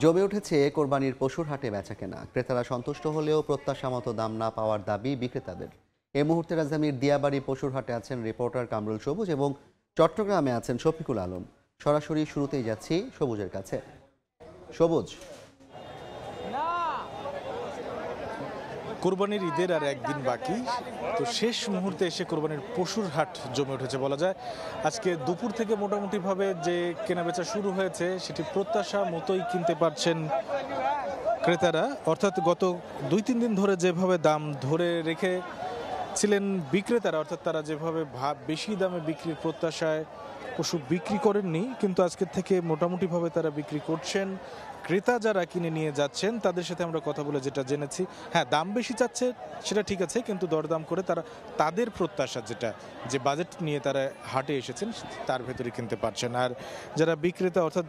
জমে উঠেছে কোরবানির পশুর হাটে বেচাকেনা। ক্রেতারা সন্তুষ্ট হলেও প্রত্যাশা মতো দাম না পাওয়ার দাবি বিক্রেতাদের। এই মুহূর্তে রাজধানীর দিয়াবাড়ি পশুর হাটে আছেন রিপোর্টার কামরুল সবুজ এবং চট্টগ্রামে আছেন শফিকুল আলম। সরাসরি শুরুতেই যাচ্ছি সবুজের কাছে। সবুজ, কোরবানির ঈদের আর একদিন বাকি, তো শেষ মুহূর্তে এসে কোরবানির পশুর হাট জমে উঠেছে বলা যায়। আজকে দুপুর থেকে মোটামুটিভাবে যে কেনাবেচা শুরু হয়েছে সেটি প্রত্যাশা মতোই কিনতে পারছেন ক্রেতারা। অর্থাৎ গত 2-3 দিন ধরে যেভাবে দাম ধরে রেখেছিলেন বিক্রেতারা, অর্থাৎ তারা যেভাবে বেশি দামে বিক্রির প্রত্যাশায় পশু বিক্রি করেননি, কিন্তু আজকের থেকে মোটামুটিভাবে তারা বিক্রি করছেন। ক্রেতা যারা কিনে নিয়ে যাচ্ছেন তাদের সাথে আমরা কথা বলে যেটা জেনেছি, হ্যাঁ দাম বেশি চাচ্ছে সেটা ঠিক আছে, কিন্তু দরদাম করে তারা তাদের প্রত্যাশা যে বাজেট নিয়ে তারা হাটে এসেছেন তার ভেতরে কিনতে পারছেন। আর যারা বিক্রেতা অর্থাৎ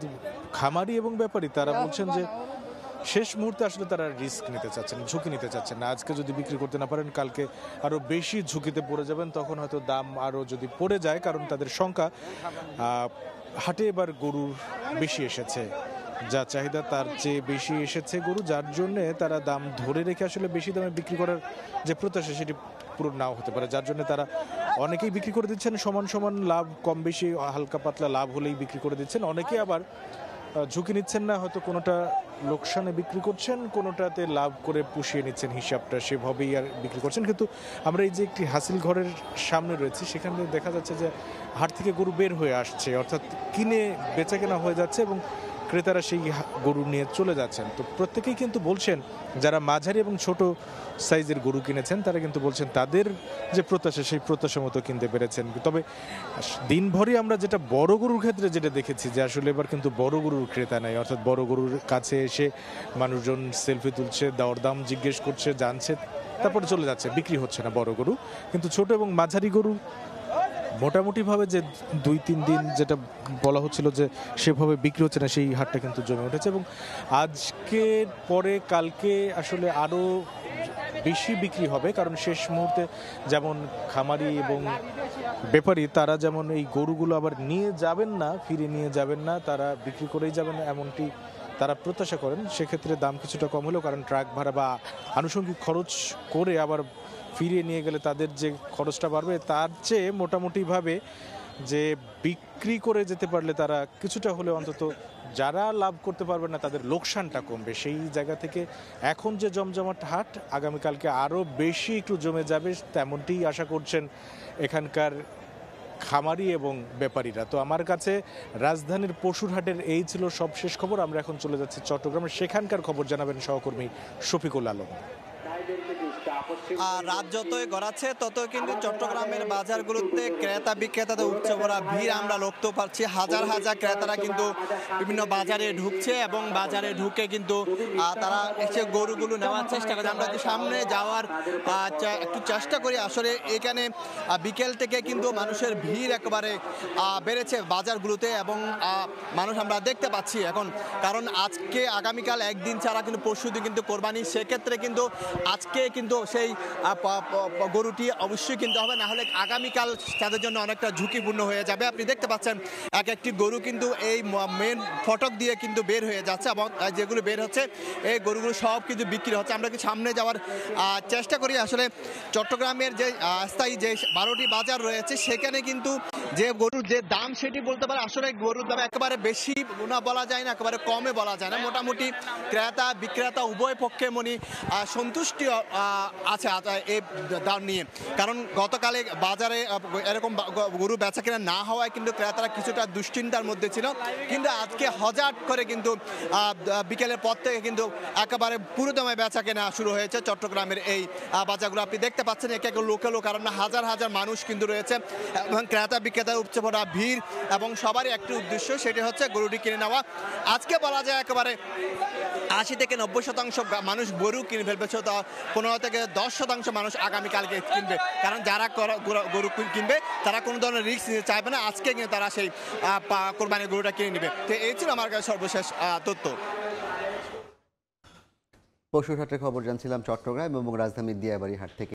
খামারি এবং ব্যাপারী তারা বলছেন যে শেষ মুহূর্তে আসলে তারা রিস্ক নিতে চাচ্ছেন, ঝুঁকি নিতে চাচ্ছেন না। আজকে যদি বিক্রি করতে না পারেন কালকে আরও বেশি ঝুঁকিতে পড়ে যাবেন, তখন হয়তো দাম আরও যদি পড়ে যায়, কারণ তাদের সংখ্যা হাটে এবার গরুর বেশি এসেছে, যা চাহিদা তার চেয়ে বেশি এসেছে গরু, যার জন্যে তারা দাম ধরে রেখে আসলে বেশি দামে বিক্রি করার যে প্রত্যাশা সেটি পূরণ নাও হতে পারে, যার জন্য তারা অনেকেই বিক্রি করে দিচ্ছেন সমান সমান লাভ, কম বেশি হালকা পাতলা লাভ হলেই বিক্রি করে দিচ্ছেন। অনেকে আবার ঝুঁকি নিচ্ছেন না, হয়তো কোনোটা লোকসানে বিক্রি করছেন, কোনোটাতে লাভ করে পুষিয়ে নিচ্ছেন, হিসাবটা সেভাবেই আর বিক্রি করছেন। কিন্তু আমরা এই যে একটি হাসিল ঘরের সামনে রয়েছি, সেখানে দেখা যাচ্ছে যে হাট থেকে গরু বের হয়ে আসছে, অর্থাৎ কিনে বেচা কেনা হয়ে যাচ্ছে এবং ক্রেতারা সেই গরু নিয়ে চলে যাচ্ছেন। তো প্রত্যেকেই কিন্তু বলছেন, যারা মাঝারি এবং ছোট সাইজের গরু কিনেছেন তারা কিন্তু বলছেন তাদের যে প্রত্যাশা সেই প্রত্যাশা মতো কিনতে পেরেছেন। তবে দিনভরই আমরা যেটা বড় গরুর ক্ষেত্রে যেটা দেখেছি যে আসলে এবার কিন্তু বড় গরুর ক্রেতা নাই, অর্থাৎ বড় গরুর কাছে এসে মানুষজন সেলফি তুলছে, দরদাম জিজ্ঞেস করছে, জানছে, তারপরে চলে যাচ্ছে, বিক্রি হচ্ছে না বড় গরু। কিন্তু ছোট এবং মাঝারি গরু মোটামুটিভাবে যে 2-3 দিন যেটা বলা হচ্ছিল যে সেভাবে বিক্রি হচ্ছে না, সেই হাটটা কিন্তু জমে উঠেছে এবং আজকের পরে কালকে আসলে আরও বেশি বিক্রি হবে, কারণ শেষ মুহূর্তে যেমন খামারি এবং ব্যাপারী তারা যেমন এই গরুগুলো আবার নিয়ে যাবেন না, ফিরে নিয়ে যাবেন না, তারা বিক্রি করেই যাবেন এমনটি তারা প্রত্যাশা করেন। সেক্ষেত্রে দাম কিছুটা কম হলেও, কারণ ট্রাক ভাড়া বা আনুষঙ্গিক খরচ করে আবার ফিরিয়ে নিয়ে গেলে তাদের যে খরচটা বাড়বে, তার চেয়ে মোটামুটিভাবে যে বিক্রি করে যেতে পারলে তারা কিছুটা হলে অন্তত যারা লাভ করতে পারবে না তাদের লোকসানটা কমবে। সেই জায়গা থেকে এখন যে জমজমাট হাট আগামীকালকে আরও বেশি একটু জমে যাবে, তেমনটিই আশা করছেন এখানকার খামারি এবং ব্যাপারীরা। তো আমার কাছে রাজধানীর পশুর হাটের এই ছিল সবশেষ খবর। আমরা এখন চলে যাচ্ছি চট্টগ্রামে, সেখানকার খবর জানাবেন সহকর্মী শফিকুল আলম। রাত যতই গড়াচ্ছে ততই কিন্তু চট্টগ্রামের বাজারগুলোতে ক্রেতা বিক্রেতাদের উপচে পড়া ভিড় আমরা লক্ষ্য পাচ্ছি। হাজার হাজার ক্রেতারা কিন্তু বিভিন্ন বাজারে ঢুকছে এবং বাজারে ঢুকে কিন্তু তারা এসে গরুগুলো নেওয়ার চেষ্টা করছে। আমরা সামনে যাওয়ার একটু চেষ্টা করি। আসলে এখানে বিকেল থেকে কিন্তু মানুষের ভিড় একেবারে বেড়েছে বাজারগুলোতে এবং মানুষ আমরা দেখতে পাচ্ছি এখন, কারণ আজকে আগামীকাল একদিন ছাড়া কিন্তু পরশুদিন কিন্তু কোরবানি, সেক্ষেত্রে কিন্তু আজকে কিন্তু সেই গরুটি অবশ্যই কিনতে হবে, না হলে আগামীকাল তাদের জন্য অনেকটা ঝুঁকিপূর্ণ হয়ে যাবে। আপনি দেখতে পাচ্ছেন এক একটি গরু কিন্তু এই মেন ফটক দিয়ে কিন্তু বের হয়ে যাচ্ছে এবং যেগুলো বের হচ্ছে এই গরুগুলো সব কিন্তু বিক্রি হচ্ছে। আমরা কি সামনে যাওয়ার চেষ্টা করি। আসলে চট্টগ্রামের যে স্থায়ী যে 12টি বাজার রয়েছে সেখানে কিন্তু যে গরুর যে দাম সেটি বলতে পারে, আসলে গরুর দাম একেবারে বেশি না বলা যায় না, একেবারে কমে বলা যায় না। মোটামুটি ক্রেতা বিক্রেতা উভয় পক্ষে সন্তুষ্টি আছে এই দাম নিয়ে, কারণ গতকালে বাজারে এরকম গরু বেচা কেনা না হওয়ায় কিন্তু ক্রেতারা কিছুটা দুশ্চিন্তার মধ্যে ছিল, কিন্তু আজকে হঠাৎ করে কিন্তু বিকেলের পর থেকে কিন্তু একেবারে পুরো দামে বেচা কেনা শুরু হয়েছে চট্টগ্রামের এই বাজারগুলো। আপনি দেখতে পাচ্ছেন একে একে লোকাল, কারণ হাজার হাজার মানুষ কিন্তু রয়েছে এবং ক্রেতা বিক্রেতার উপচে পড়া ভিড় এবং সবারই একটি উদ্দেশ্য, সেটি হচ্ছে গরুটি কিনে নেওয়া। আজকে বলা যায় একেবারে 80 থেকে 90% মানুষ গরু কিনে ফেলবে, 15 থেকে 10% মানুষ আগামীকালকে কিনবে, কারণ যারা গরু কিনবে তারা কোনো ধরনের রিস্ক নিতে চাইবে না। আজকে কিনে তারা সেই কোরবানির গরুটা কিনে নেবে। তো এই ছিল আমার কাছে সর্বশেষ তথ্য। পশুর হাটের খবর জানছিলাম চট্টগ্রাম এবং রাজধানীর দিয়াবাড়ি হাট থেকে।